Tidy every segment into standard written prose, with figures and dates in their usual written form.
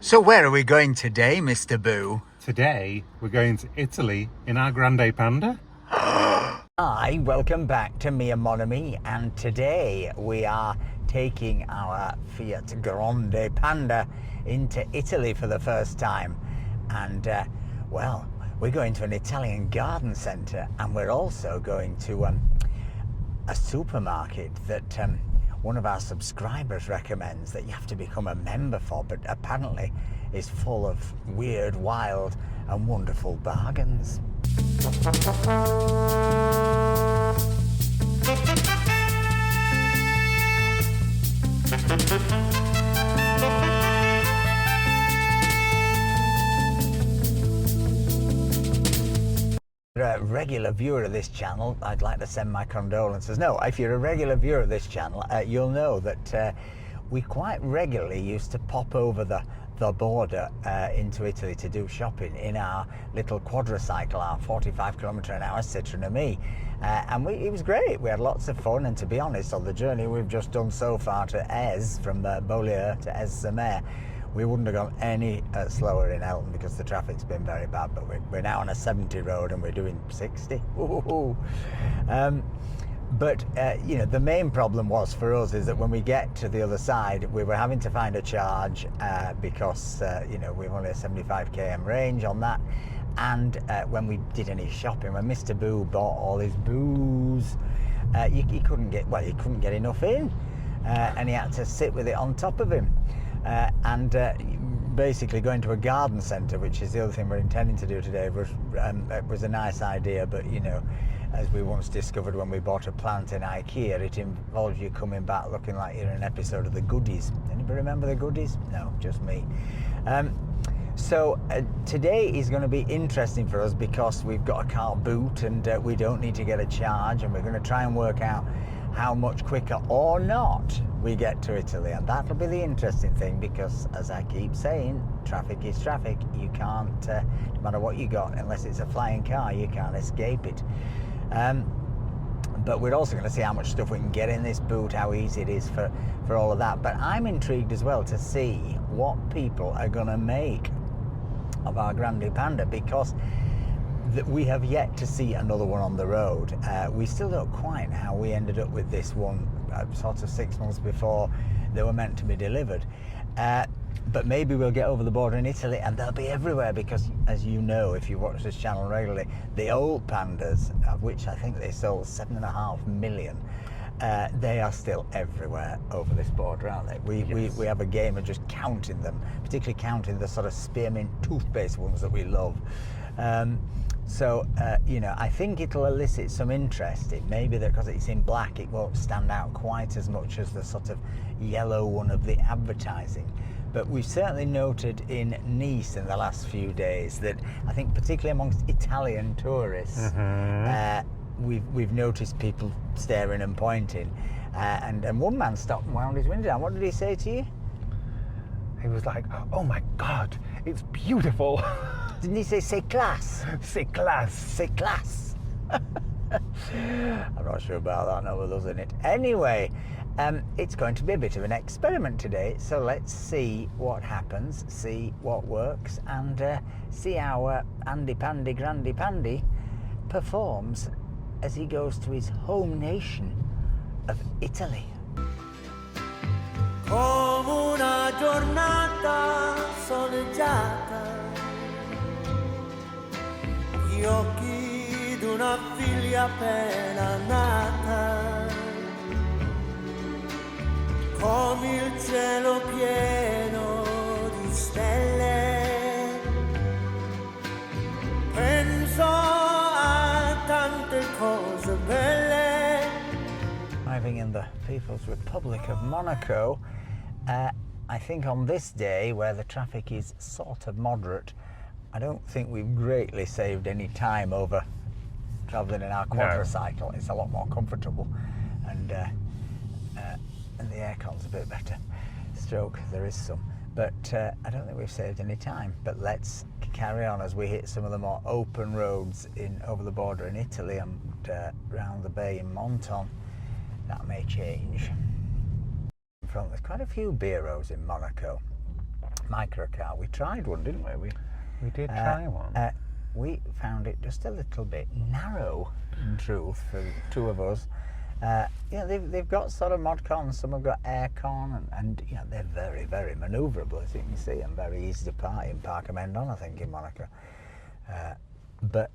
So where are we going today, Mr. Boo? Today, we're going to Italy in our Grande Panda. Hi, welcome back to Me and Mon Ami, and today we are taking our Fiat Grande Panda into Italy for the first time. And, well, we're going to an Italian garden centre, and we're also going to a supermarket that one of our subscribers recommends that you have to become a member for, but apparently is full of weird, wild and wonderful bargains. A regular viewer of this channel, I'd like to send my condolences. No, if you're a regular viewer of this channel, you'll know that we quite regularly used to pop over the border into Italy to do shopping in our little quadricycle, our 45km/h Citroen. And it was great. We had lots of fun, and to be honest, on the journey we've just done so far to Ez, from Beaulieu to Ez-sur-Mer, we wouldn't have gone any slower in Elton because the traffic's been very bad, but we're now on a 70 road and we're doing 60. But you know, the main problem was for us is that when we get to the other side, we were having to find a charge because you know, we've only a 75 km range on that. And when we did any shopping, when Mr. Boo bought all his booze, he couldn't get enough in, and he had to sit with it on top of him. And basically going to a garden centre, which is the other thing we're intending to do today, was a nice idea, but you know, as we once discovered when we bought a plant in IKEA, it involves you coming back looking like you're in an episode of The Goodies. Anybody remember The Goodies? No, just me. So today is going to be interesting for us because we've got a car boot and we don't need to get a charge, and we're going to try and work out how much quicker or not we get to Italy, and that'll be the interesting thing because, as I keep saying, traffic is traffic. You can't, no matter what you got, unless it's a flying car, you can't escape it. But we're also going to see how much stuff we can get in this boot, how easy it is for all of that. But I'm intrigued as well to see what people are going to make of our Grande Panda, because we have yet to see another one on the road. We still don't quite know how we ended up with this one sort of 6 months before they were meant to be delivered. But maybe we'll get over the border in Italy and they'll be everywhere because, as you know, if you watch this channel regularly, the old Pandas, of which I think they sold 7.5 million, they are still everywhere over this border, aren't they? We have a game of just counting them, particularly counting the sort of spearmint toothpaste ones that we love. So, you know, I think it'll elicit some interest. It may be that because it's in black, it won't stand out quite as much as the sort of yellow one of the advertising. But we've certainly noted in Nice in the last few days that I think particularly amongst Italian tourists, we've noticed people staring and pointing. And one man stopped and wound his window down. What did he say to you? He was like, "Oh my God, it's beautiful." Didn't he say "c'est classe"? C'est classe. C'est classe. I'm not sure about that, no, with us in it. Anyway, it's going to be a bit of an experiment today, so let's see what happens, see what works, and see how Andy Pandy Grande Pandy performs as he goes to his home nation of Italy. Come una giornata soleggiata, gli occhi d'una figlia appena nata, come il cielo pieno di stelle, penso a tante cose belle. Arriving in the People's Republic of Monaco, I think on this day where the traffic is sort of moderate, I don't think we've greatly saved any time over travelling in our quadricycle. No. It's a lot more comfortable, and the aircon's a bit better. Stroke, there is some, but I don't think we've saved any time. But let's carry on as we hit some of the more open roads over the border in Italy and round the bay in Monton. That may change. In front, there's quite a few bureaus in Monaco. microcar. We tried one, didn't we? We did try one. We found it just a little bit narrow, in truth, for the two of us. They've got sort of mod cons, some have got air con, and they're very, very manoeuvrable, as you can see, and very easy to park in. Park them end on, I think, in Monaco. But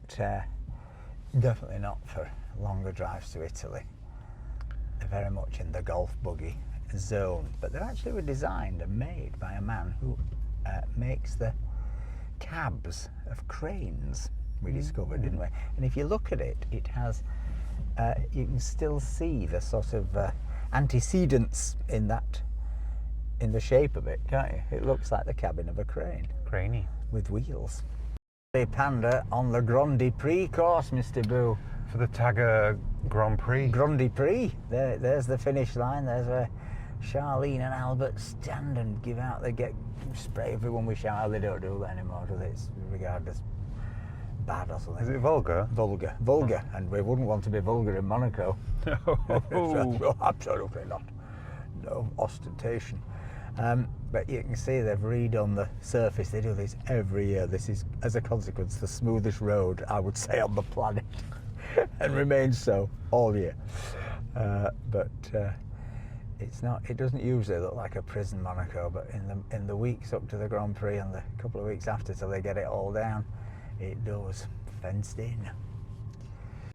definitely not for longer drives to Italy. They're very much in the golf buggy zone, but they actually were designed and made by a man who makes the cabs of cranes. We discovered, didn't we? And if you look at it, it has you can still see the sort of antecedents in the shape of it, can't you? It looks like the cabin of a crane. Craney. With wheels. The Panda on the Grande Prix course, Mr. Boo. For the Tagger Grand Prix. Grande Prix. There's the finish line. There's where Charlene and Albert stand and give out. They get spray everyone with shower. They don't do that anymore, do they? It's regarded as bad or something. Is it vulgar? Vulgar. And we wouldn't want to be vulgar in Monaco. No, absolutely not. No ostentation. But you can see they've redone the surface. They do this every year. This is, as a consequence, the smoothest road, I would say, on the planet. And remains so all year. But it's not. It doesn't usually look like a prison, Monaco. But in the weeks up to the Grand Prix and the couple of weeks after, till they get it all down, it does. Fenced in.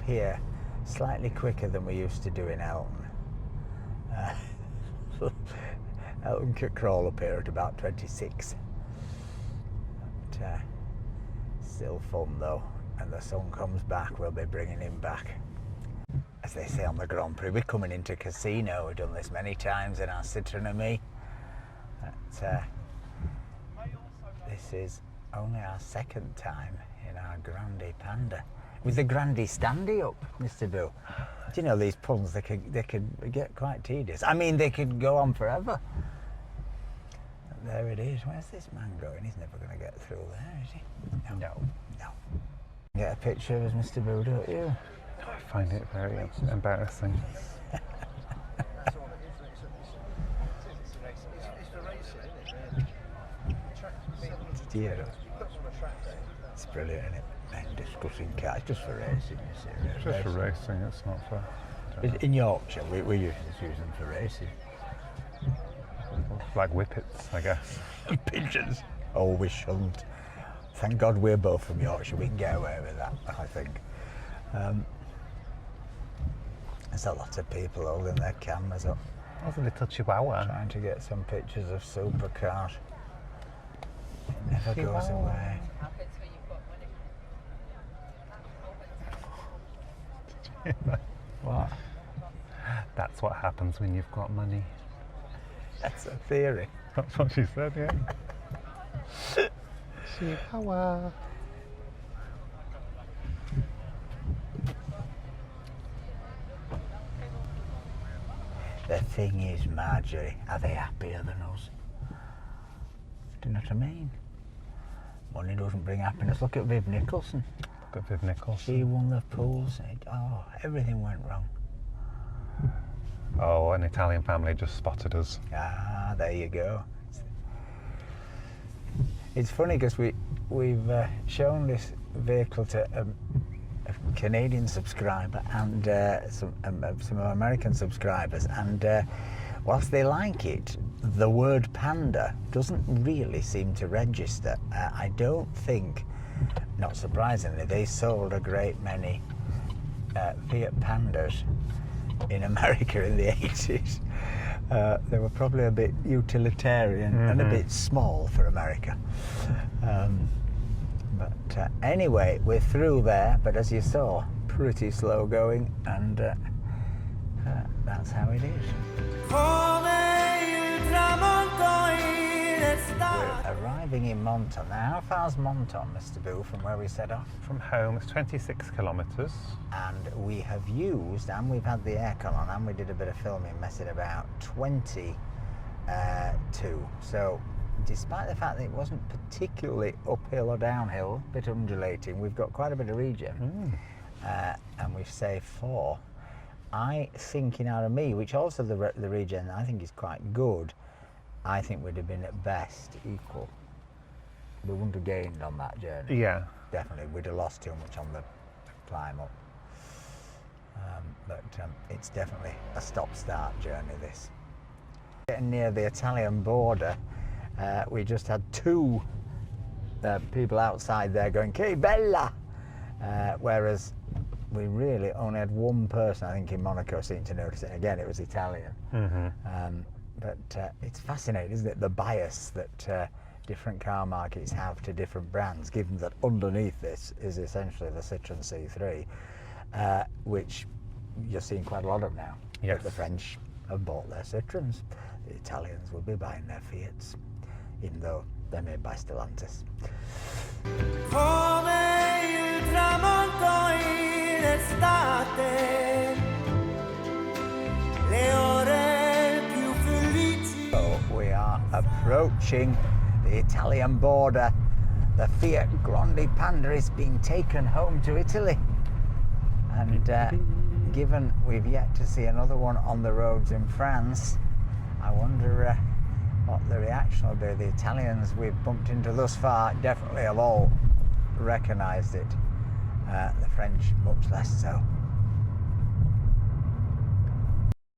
Here, slightly quicker than we used to do in Elton. Elton could crawl up here at about 26. But, still fun though. And the sun comes back, we'll be bringing him back. As they say on the Grand Prix, we're coming into casino. We've done this many times in our Citroen and me. But, this is only our second time in our Grande Panda. With the Grande Standy up, Mr. Boo. Do you know these puns, they could get quite tedious. I mean, they could go on forever. And there it is. Where's this man going? He's never going to get through there, is he? No. Get a picture of us, Mr. Boo, don't you? I find it very embarrassing. It's brilliant, isn't it? Men discussing cars, just for racing, you see. Just for racing, it's not for... In Yorkshire, we used to use them for racing. Like whippets, I guess. Pigeons. Oh, we shouldn't. Thank God we're both from Yorkshire, we can get away with that, I think. There's a lot of people holding their cameras up. There's a little chihuahua. Trying to get some pictures of supercars. It never goes away. What? That's what happens when you've got money. That's a theory. That's what she said, yeah. Chihuahua. The thing is, Marjorie, are they happier than us? Do you know what I mean? Money doesn't bring happiness. Look at Viv Nicholson. Look at Viv Nicholson. She won the pools. Everything went wrong. Oh, an Italian family just spotted us. Ah, there you go. It's funny because we've shown this vehicle to a Canadian subscriber and some American subscribers, and whilst they like it, the word panda doesn't really seem to register. I don't think, not surprisingly, they sold a great many Fiat Pandas in America in the 80s. They were probably a bit utilitarian and a bit small for America. But anyway, we're through there, but as you saw, pretty slow going, and that's how it is. We're arriving in Monton. Now, how far's Monton, Mr. Boo, from where we set off? From home, it's 26 kilometres. And we have used, and we've had the aircon on, and we did a bit of filming, messing about, 22. So, despite the fact that it wasn't particularly uphill or downhill, a bit undulating, we've got quite a bit of regen, and we've saved 4. I think in RME, which also the regen I think is quite good, I think would have been at best equal. we wouldn't have gained on that journey. Yeah. Definitely, we'd have lost too much on the climb up. But it's definitely a stop-start journey, this. Getting near the Italian border, we just had two people outside there going, "Che bella!" Whereas we really only had one person, I think, in Monaco seemed to notice it. Again, it was Italian. But it's fascinating, isn't it, the bias that different car markets have to different brands, given that underneath this is essentially the Citroen C3, which you're seeing quite a lot of now. Yes. The French have bought their Citroens. The Italians will be buying their Fiats, even though they're made by Stellantis. Come il tramonto in estate, le ore più felici. So we are approaching the Italian border. The Fiat Grande Panda is being taken home to Italy. And given we've yet to see another one on the roads in France, I wonder what the reaction will be. The Italians we've bumped into thus far definitely have all recognised it. The French much less so.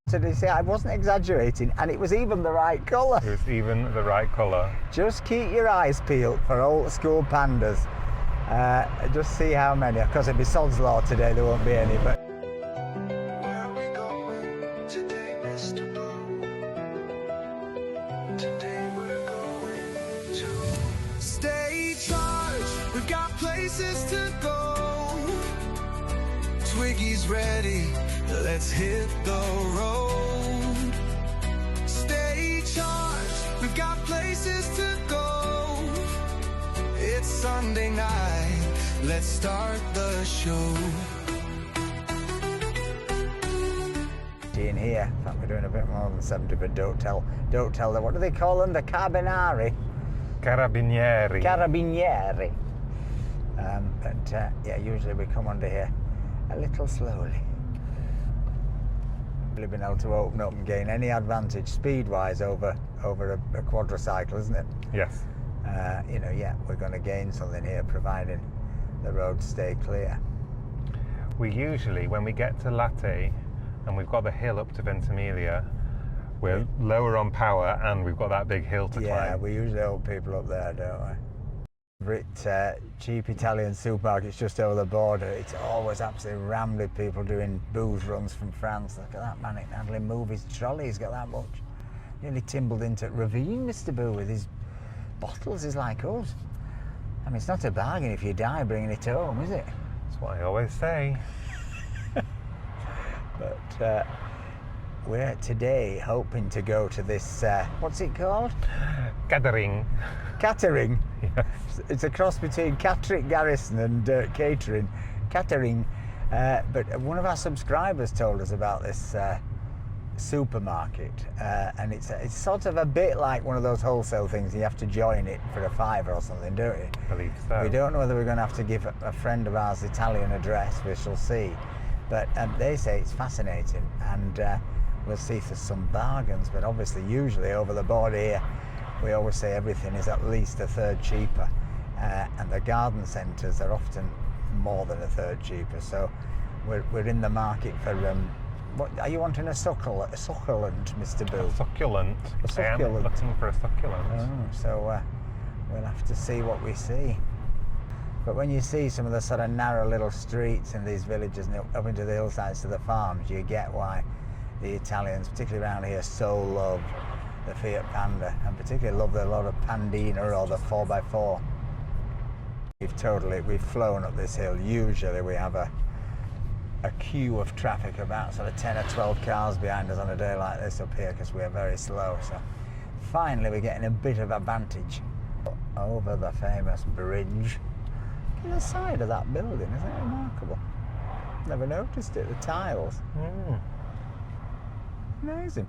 So you see, I wasn't exaggerating, and it was even the right colour. It was even the right colour. Just keep your eyes peeled for old school pandas. Just see how many. Of course, it'd be sod's law today, there won't be any, but Where are we going today, Mr. Bo? Today we're going to stay charged. We've got places to go. Twiggy's ready. Let's hit the road. Stay charged. We've got places to go. It's Sunday night. Let's start the show. in here. In fact, we're doing a bit more than 70, but don't tell them. What do they call them? The Carabinieri? Carabinieri. Carabinieri. Yeah, usually we come under here a little slowly. Really been able to open up and gain any advantage speed-wise over a quadricycle, isn't it? Yes. Yeah, we're going to gain something here, providing the roads stay clear. We usually, when we get to Latte and we've got the hill up to Ventimiglia, we're lower on power and we've got that big hill to climb. Yeah, we usually hold people up there, don't we? Cheap Italian supermarkets just over the border. It's always absolutely rammed with people doing booze runs from France. Look at that man handling movies. Trolley's got that much. Nearly tumbled into ravine, Mr. Boo, with his bottles. Is like us. I mean, it's not a bargain if you die bringing it home, is it? That's what I always say. But we're today hoping to go to this, what's it called? Gathering. Catering. Yes. It's a cross between Catterick Garrison and catering. Catering. But one of our subscribers told us about this supermarket, and it's sort of a bit like one of those wholesale things. You have to join it for a £5 or something, don't you? I believe so. We don't know whether we're going to have to give a friend of ours Italian address. We shall see. But they say it's fascinating, and we'll see if there's some bargains. But obviously, usually over the border here, we always say everything is at least a third cheaper, and the garden centres are often more than a third cheaper. So we're in the market for what are you wanting? A succulent, Mr. Boo? A succulent. A succulent. I am looking for a succulent. Oh, so we'll have to see what we see. But when you see some of the sort of narrow little streets in these villages and up into the hillsides to the farms, you get why the Italians, particularly around here, so love the Fiat Panda, and particularly love a lot of Pandina or the 4x4. We've flown up this hill. Usually we have a queue of traffic, about sort of 10 or 12 cars behind us on a day like this up here, because we're very slow. So finally we're getting a bit of advantage over the famous bridge. Look at the side of that building, isn't it remarkable? Never noticed it, the tiles. Amazing.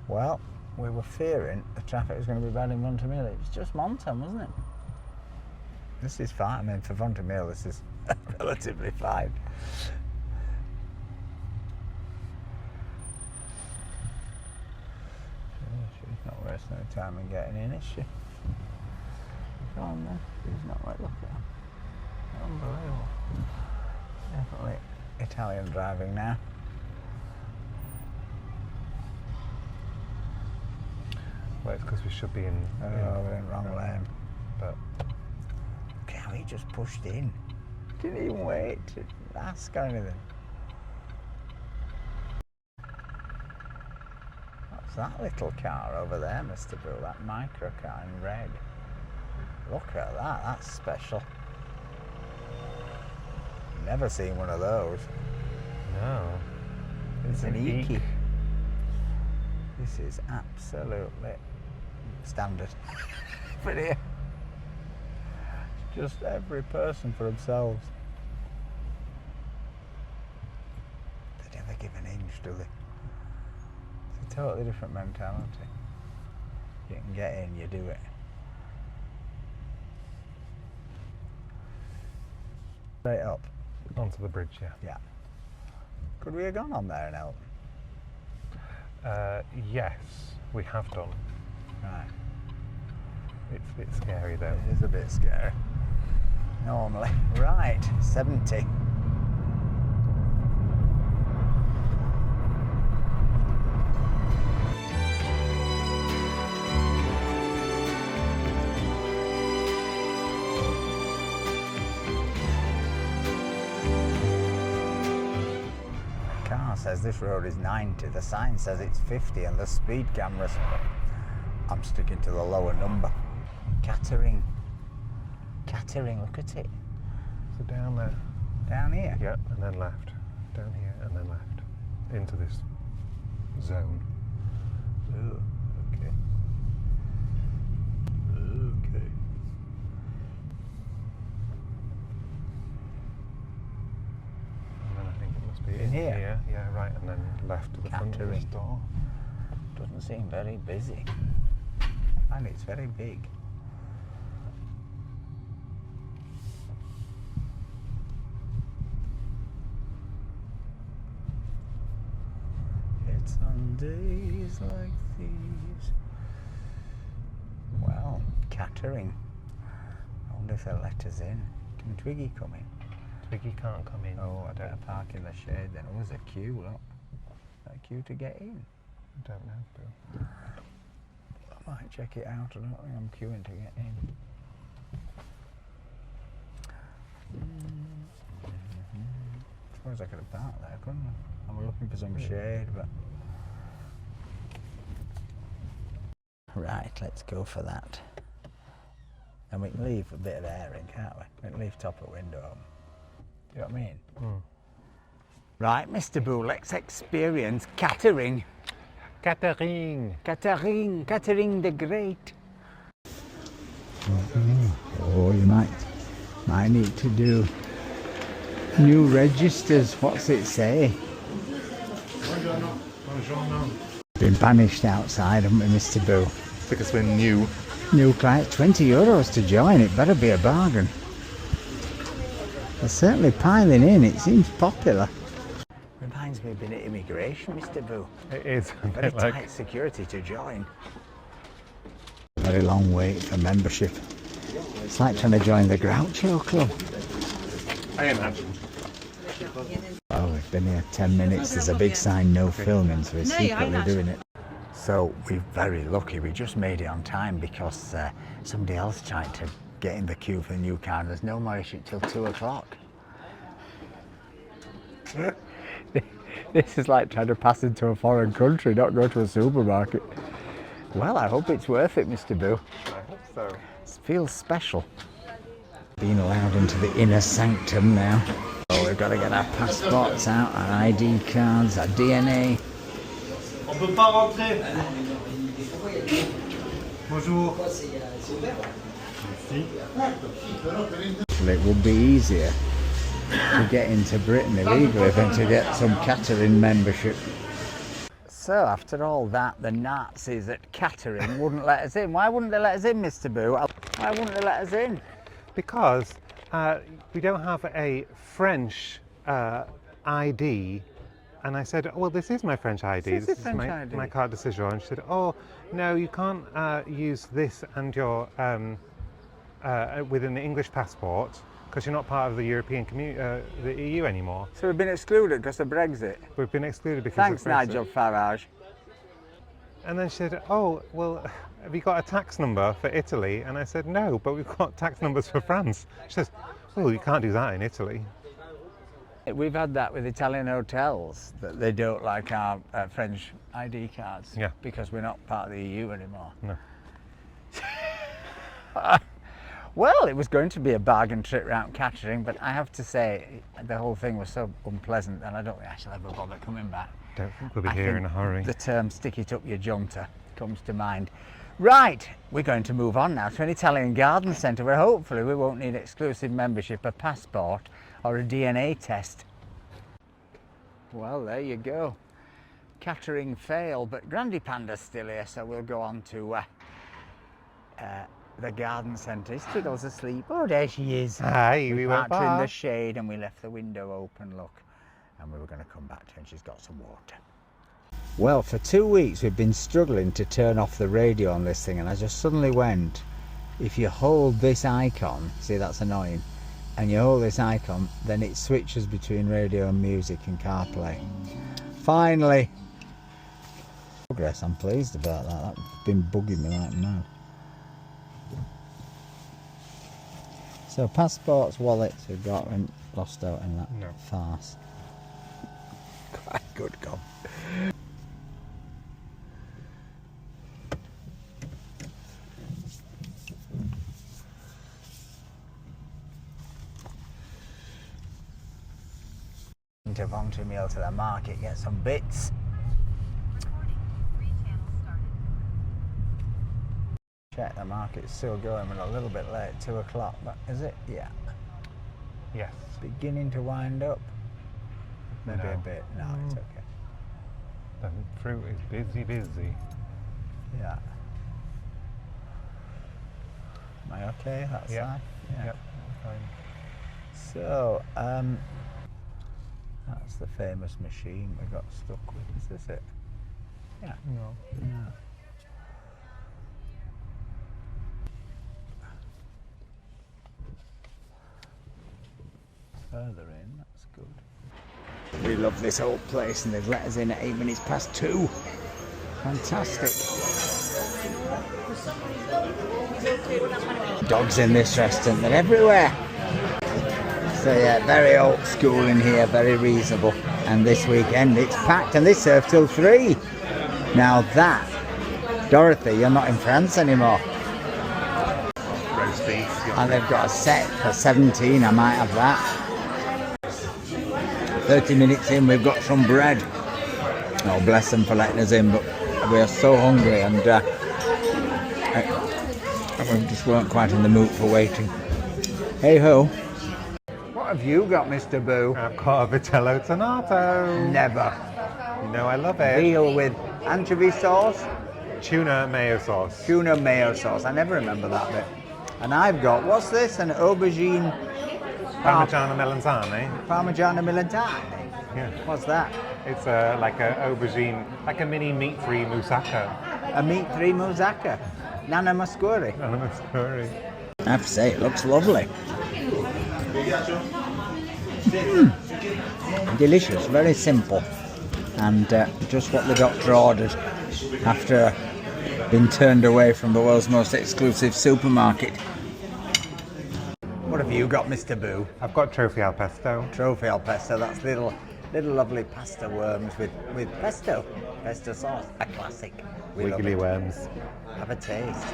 Well, we were fearing the traffic was going to be bad in Ventimiglia. It's just Monton, wasn't it? This is fine. I mean, for Ventimiglia, this is relatively fine. She's not very no time in getting in, is she? Go on then. She's not right. Look at her. Unbelievable. Definitely Italian driving now. Well, it's because we should be in. We're in wrong lane. But Look how he just pushed in. Didn't even wait to ask or anything. What's that little car over there, Mr. Boo? That micro car in red. Look at that. That's special. Never seen one of those. no, It's an Eek. Eek. This is absolutely standard. But here, just every person for themselves. They never give an inch, do they? It's a totally different mentality. You can get in, you do it. Straight up. onto the bridge. Yeah. Yeah. Could we have gone on there and Elton? Yes, we have done. Right. It's a bit scary though. It is a bit scary. Normally. Right, 70. Says this road is 90, the sign says it's 50, and the speed cameras, I'm sticking to the lower number. Catering, look at it. So down there. Down here? Yeah, and then left. Down here and then left. Into this zone. Oh, okay. Okay. And then I think it must be In here? Yeah, right, and then left to the front of this Catering. door. Doesn't seem very busy. And it's very big. It's on days like these. Well, catering. I wonder if they'll let us in. Can Twiggy come in? Twiggy can't come in. Oh, I better park in the shade then. Oh, there's a queue, look. Is that a queue to get in? I don't know, Bill. I might check it out. I don't think I'm queuing to get in. Suppose I could have parked there, couldn't I? I was looking for some shade, but... Right, let's go for that. And we can leave a bit of air in, can't we? We can leave top of window open. Do you know what I mean? Mm. Right, Mr. Boo, let's experience catering. Catering! Catering the Great. Oh, you might need to do new registers. What's it say? Been banished outside, haven't we, Mr. Boo? Because we're new. New client, €20 to join. It better be a bargain. They're certainly piling in. It seems popular. Reminds me of being at immigration, Mr. Boo. It is a Very bit like... tight security to join. Very long wait for membership. It's like trying to join the Groucho Club. I imagine. Oh, we've been here 10 minutes. There's a big sign, no filming, so we're secretly doing it. So we're very lucky. We just made it on time because somebody else tried to get in the queue for the new car and there's no more issue till 2 o'clock. This is like trying to pass into a foreign country, not go to a supermarket. Well, I hope it's worth it, Mr. Boo. I hope so. It feels special. Being allowed into the inner sanctum now. Oh, we've got to get our passports out, our ID cards, our DNA. On peut pas rentrer. Bonjour. It would be easier to get into Britain illegally than to get some catering membership. So after all that, the Nazis at catering wouldn't let us in. Why wouldn't they let us in, Mr. Boo? Why wouldn't they let us in? Because we don't have a French ID. And I said, oh, well, this is my French ID. This is French ID. my carte de séjour. And she said, oh, no, you can't use this and your within the English passport because you're not part of the European the EU anymore. So we've been excluded because of Brexit. We've been excluded because Thanks, of Brexit. Nigel Farage. And then she said, oh, well, have you got a tax number for Italy? And I said, no, but we've got tax numbers for France. She says, well, you can't do that in Italy. We've had that with Italian hotels, that they don't like our French ID cards. Yeah. Because we're not part of the EU anymore. No. Well, it was going to be a bargain trip round Kettering, but I have to say, the whole thing was so unpleasant, and I don't think I shall ever bother coming back. Don't think we'll be I here think in a hurry. The term stick it up your junta comes to mind. Right, we're going to move on now to an Italian garden centre where hopefully we won't need exclusive membership, a passport or a DNA test. Well, there you go. Kettering fail, but Grande Panda's still here, so we'll go on to the garden centre. Is Triddle's asleep? Oh, there she is. Hi, we went parked her in the back. shade and we left the window open, look. And we were going to come back to her and she's got some water. Well, for 2 weeks we've been struggling to turn off the radio on this thing, and I just suddenly went, if you hold this icon, see that's annoying, and you hold this icon, then it switches between radio and music and CarPlay. Finally! Progress, I'm pleased about that. That's been bugging me like mad. So passports, wallets we've got and lost out in that farce. Quite good, God. To Vontermeal to the market, get some bits. Check, the market's still going, we're a little bit late, 2 o'clock, but is it? Yeah. Yes. Beginning to wind up. Maybe No. a bit. No, it's okay. The fruit is busy. Yeah. Am I okay? That's Yeah. fine? Yeah. Yep. Fine. So, that's the famous machine we got stuck with. Is this it? Yeah. No. Yeah. Further in, that's good. We love this whole place, and they've let us in at 8 minutes past 2. Fantastic. Dogs in this restaurant, they're everywhere. So yeah, very old school in here, very reasonable. And this weekend it's packed, and they serve till 3. Now that, Dorothy, you're not in France anymore. Roast beef. And they've got a set for 17, I might have that. 30 minutes in, we've got some bread. Oh, bless them for letting us in, but we are so hungry, and we just weren't quite in the mood for waiting. Hey ho. What have you got, Mr. Boo? I've got a vitello tonato. Never. You know I love it. Veal with anchovy sauce? Tuna mayo sauce. Tuna mayo sauce. I never remember that bit. And I've got, what's this? An aubergine Parmigiano melanzane. Parmigiano Militare. Yeah. What's that? It's like a aubergine, like a mini meat-free moussaka. A meat-free moussaka. Nana Muscuri. And a curry. I have to say, it looks lovely. Delicious, very simple. And just what the doctor ordered after being turned away from the world's most exclusive supermarket. What have you got, Mr. Boo? I've got trophy al pesto. Trophy al pesto, that's little lovely pasta worms with pesto sauce, a classic. We love Wiggly it. worms. Have a taste.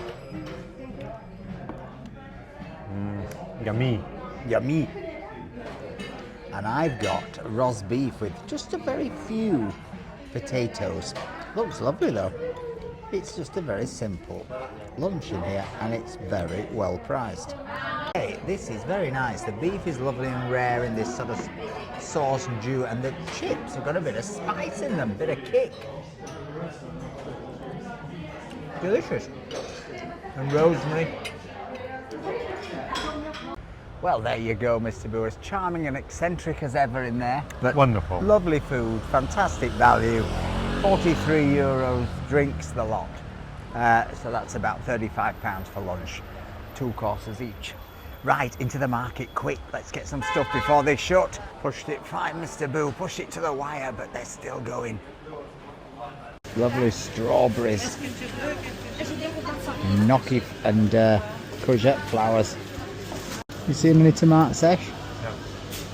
Yummy. Yummy. And I've got roast beef with just a very few potatoes. Looks lovely though. It's just a very simple lunch in here, and it's very well priced. Hey, this is very nice. The beef is lovely and rare in this sort of sauce dew, and the chips have got a bit of spice in them, a bit of kick. Delicious. And rosemary. Well, there you go, Mr. Boo. As charming and eccentric as ever in there. But Wonderful. Lovely food, fantastic value. €43, drinks the lot. So that's about £35 for lunch, 2 courses each. Right, into the market, quick, let's get some stuff before they shut. Pushed it fine, Mr. Boo, pushed it to the wire, but they're still going. Lovely strawberries, gnocchi and courgette flowers. You see any tomato sesh? No.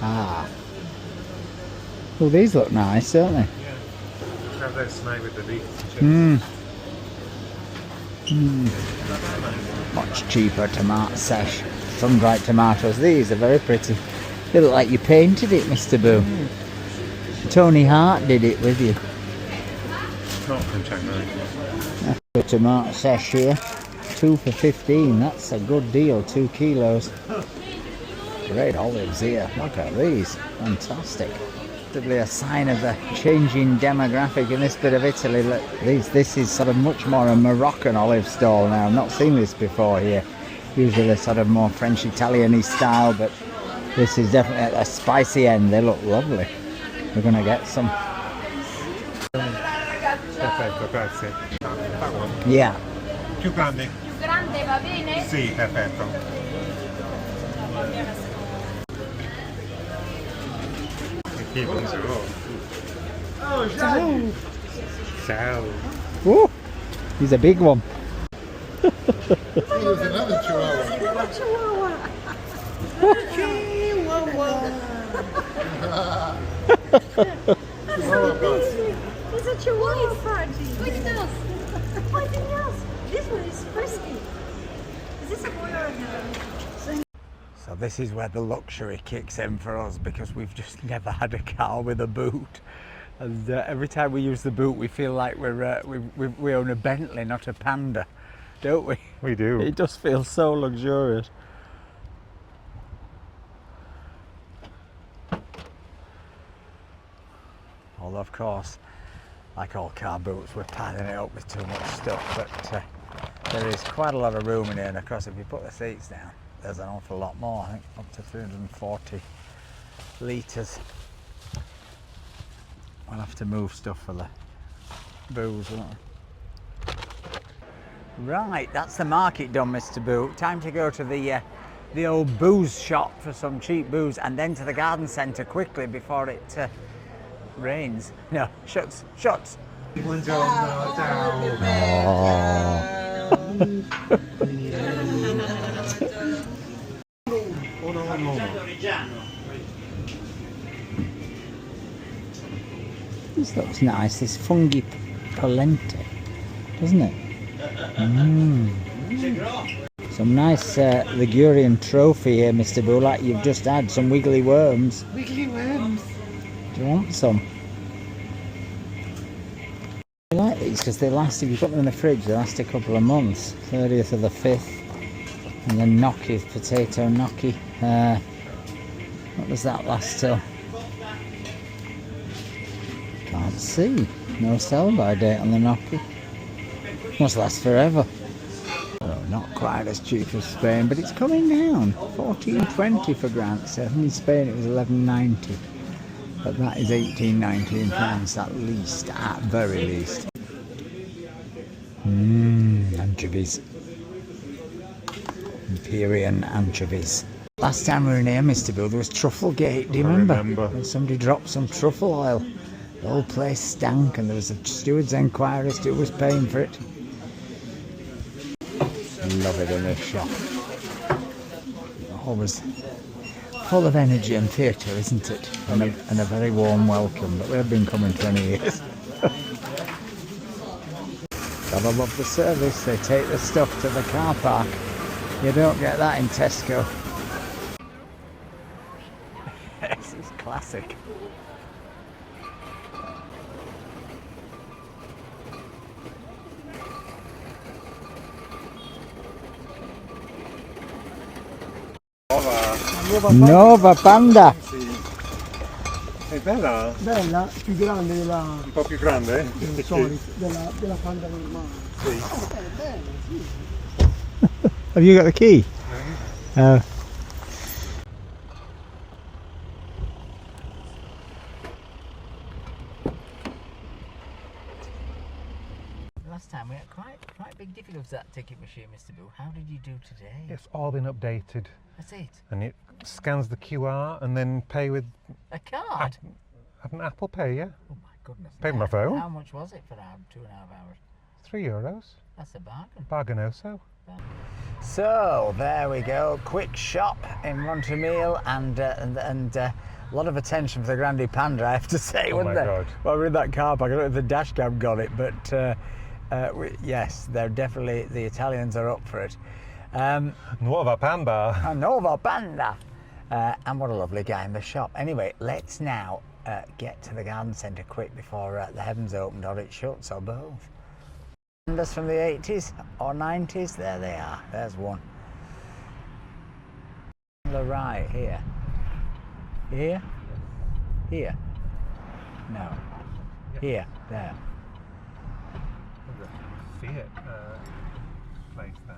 Ah. Well, these look nice, don't they? Yeah. Have those made with the beef chips. Much cheaper tomato sesh. Sun-dried tomatoes. These are very pretty. They look like you painted it, Mr. Boo. Tony Hart did it with you. Not from China. That's the tomato sesh here. 2 for 15. That's a good deal. 2 kilos. Great olives here. Look at these. Fantastic. Probably a sign of the changing demographic in this bit of Italy. Look, this is sort of much more a Moroccan olive stall now. I've not seen this before here. Usually they're sort of more French Italian-y style, but this is definitely at the spicy end. They look lovely. We're going to get some. Perfetto, grazie. That one. Yeah. Più grande? Più grande va bene? Sì, perfetto. Ciao. Ciao. Ooh, he's a big one. There's another chihuahua. It's a chihuahua party. Look at this. Everything else. This one is frisky. Is this a boy or a girl? So this is where the luxury kicks in for us, because we've just never had a car with a boot, and every time we use the boot we feel like we own a Bentley, not a Panda, don't we? We do. It does feel so luxurious. Although of course, like all car boots, we're piling it up with too much stuff, but there is quite a lot of room in here, and of course if you put the seats down, there's an awful lot more. I think up to 340 litres. We'll have to move stuff for the booze, won't we? Right, that's the market done, Mr. Boo. Time to go to the old booze shop for some cheap booze, and then to the garden centre quickly before it rains. No, shuts. Buongiorno, ciao. This looks nice, this fungi polenta, doesn't it? Some nice Ligurian trophy here, Mr. Boo, like you've just had, some wiggly worms. Wiggly worms. Do you want some? I like these because they last, if you put them in the fridge, they last a couple of months. 30th of the 5th. And then gnocchi, potato gnocchi. What does that last till? Can't see. No sell-by date on the gnocchi. Must last forever. Oh, not quite as cheap as Spain, but it's coming down. 14.20 for Grant 7. In Spain it was 11.90. But that is 18-19 pounds at least, at very least. Anchovies. Imperial anchovies. Last time we were in here, Mr. Bill, there was Trufflegate, do you remember? Somebody dropped some truffle oil. The whole place stank, and there was a steward's inquiry as to who was paying for it. Love it in this shop. Always full of energy and theatre, isn't it? And a very warm welcome, but we've been coming 20 years. Gotta love the service. They take the stuff to the car park. You don't get that in Tesco. This is classic. Nuova Panda. È bella? Bella, più grande della, Un po' più grande? della Panda normale. Bella, sì. Have you got the key? Last time we had quite big ticket machine, Mr. Boo. How did you do today? It's all been updated. That's it. And it scans the QR and then pay with A card? an Apple Pay, yeah. Oh my goodness. Paid with my phone. How much was it for that 2.5 hours? €3. That's a bargain. Bargainoso. So there we go. Quick shop in Montemil and a lot of attention for the Grande Panda, I have to say, Oh wasn't my there? God. Well, we're in that car park. I don't know if the dash cam got it, but yes, they're definitely, the Italians are up for it. Nuova Panda. A Nuova Panda. And what a lovely guy in the shop. Anyway, let's now get to the garden centre quick before the heavens opened or it shuts, or both. Pandas from the 80s or 90s, there they are. There's one. On the right, here. Here? Here? No. Here, there. Fiat place there.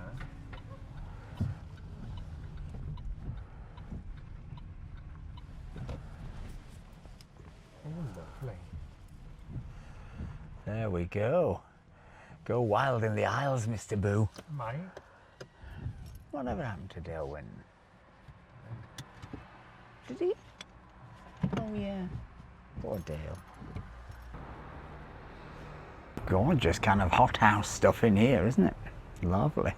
Lovely. There we go. Go wild in the aisles, Mr. Boo. Mate. Whatever happened to Delwyn? Did he? Oh yeah. Poor Dale. Gorgeous kind of hothouse stuff in here, isn't it? Lovely.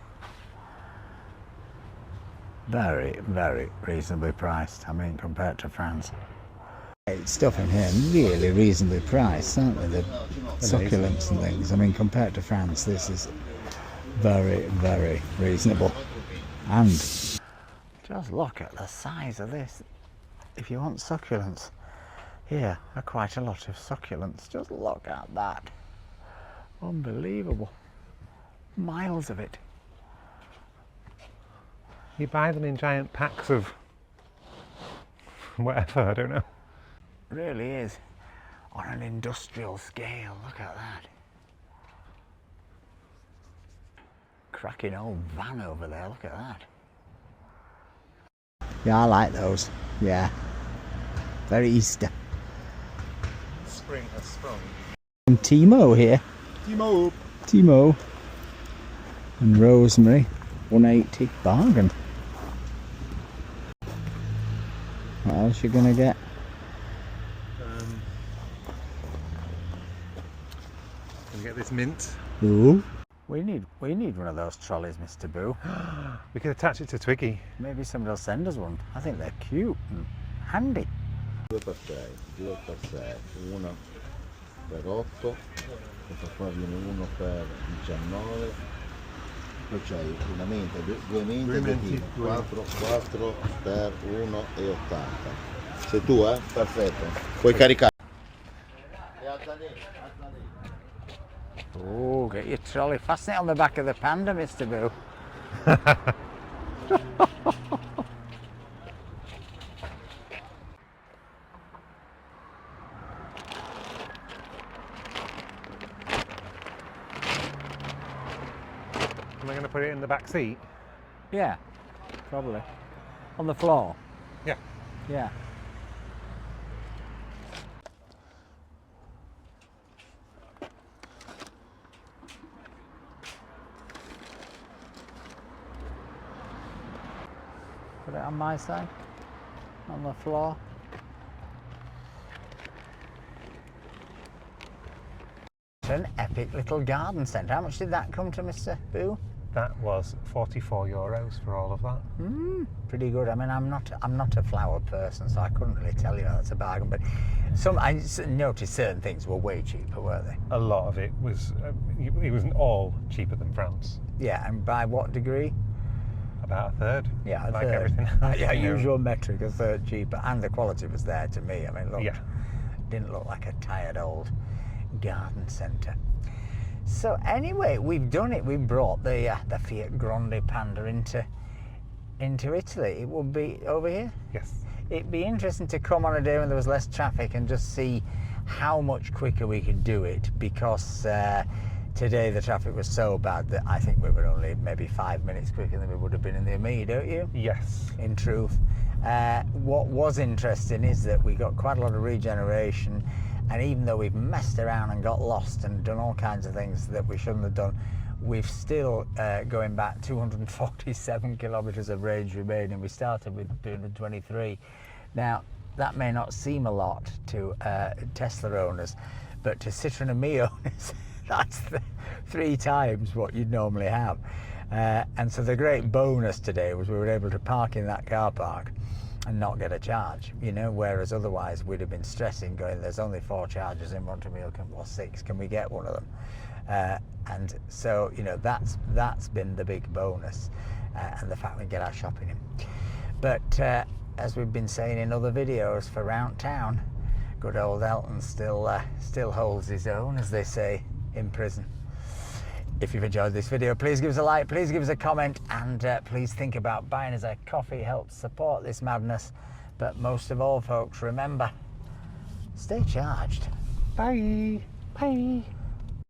Very, very reasonably priced. I mean, compared to France. Stuff in here really reasonably priced, aren't they? The succulents and things. I mean, compared to France, this is very, very reasonable. And just look at the size of this. If you want succulents, here are quite a lot of succulents. Just look at that. Unbelievable. Miles of it. You buy them in giant packs of whatever, I don't know. Really is on an industrial scale. Look at that. Cracking old van over there. Look at that. Yeah, I like those. Yeah. Very Easter. Spring has sprung. And Timo here. Timo. And rosemary. 180. Bargain. What else you gonna get? Can we get this mint? Ooh. We need one of those trolleys, Mr. Boo. We could attach it to Twiggy. Maybe somebody will send us one. I think they're cute and handy. 2 per 6, 2 per 6, 1 per 8, questo qua viene 1 per 19, poi c'hai una menta, due menti, 4 per 1 e 80. Sei tu, perfetto. Puoi caricare. Oh, get your trolley. Fasten it on the back of the Panda, Mr. Boo. Am I going to put it in the back seat? Yeah, probably. On the floor. Yeah. Yeah. Put it on my side, on the floor. It's an epic little garden centre. How much did that come to, Mr. Boo? That was €44 for all of that. Pretty good. I mean, I'm not a flower person, so I couldn't really tell you that's a bargain. But I noticed certain things were way cheaper, weren't they? A lot of it was, it wasn't all cheaper than France. Yeah, and by what degree? About a third. Yeah, like everything else. Yeah, you know. usual metric, a third cheaper, and the quality was there to me. I mean, look, Yeah. didn't look like a tired old garden centre. So anyway, we've done it. We brought the Fiat Grande Panda into Italy. It will be over here. Yes. It'd be interesting to come on a day when there was less traffic and just see how much quicker we could do it, because today the traffic was so bad that I think we were only maybe 5 minutes quicker than we would have been in the Me, don't you? Yes. In truth. What was interesting is that we got quite a lot of regeneration, and even though we've messed around and got lost and done all kinds of things that we shouldn't have done, we've still going back 247 kilometres of range remaining. We started with 223. Now, that may not seem a lot to Tesla owners, but to Citroen and Me owners, that's 3 times what you'd normally have. And so the great bonus today was we were able to park in that car park and not get a charge, you know, whereas otherwise we'd have been stressing, going, there's only 4 chargers in Monton, or 6, can we get one of them? And so, you know, that's been the big bonus, and the fact we get our shopping in. But as we've been saying in other videos, for round town, good old Elton still holds his own, as they say in prison. If you've enjoyed this video, please give us a like, please give us a comment, and please think about buying us a coffee. Helps support this madness. But most of all, folks, remember, stay charged. Bye. Bye.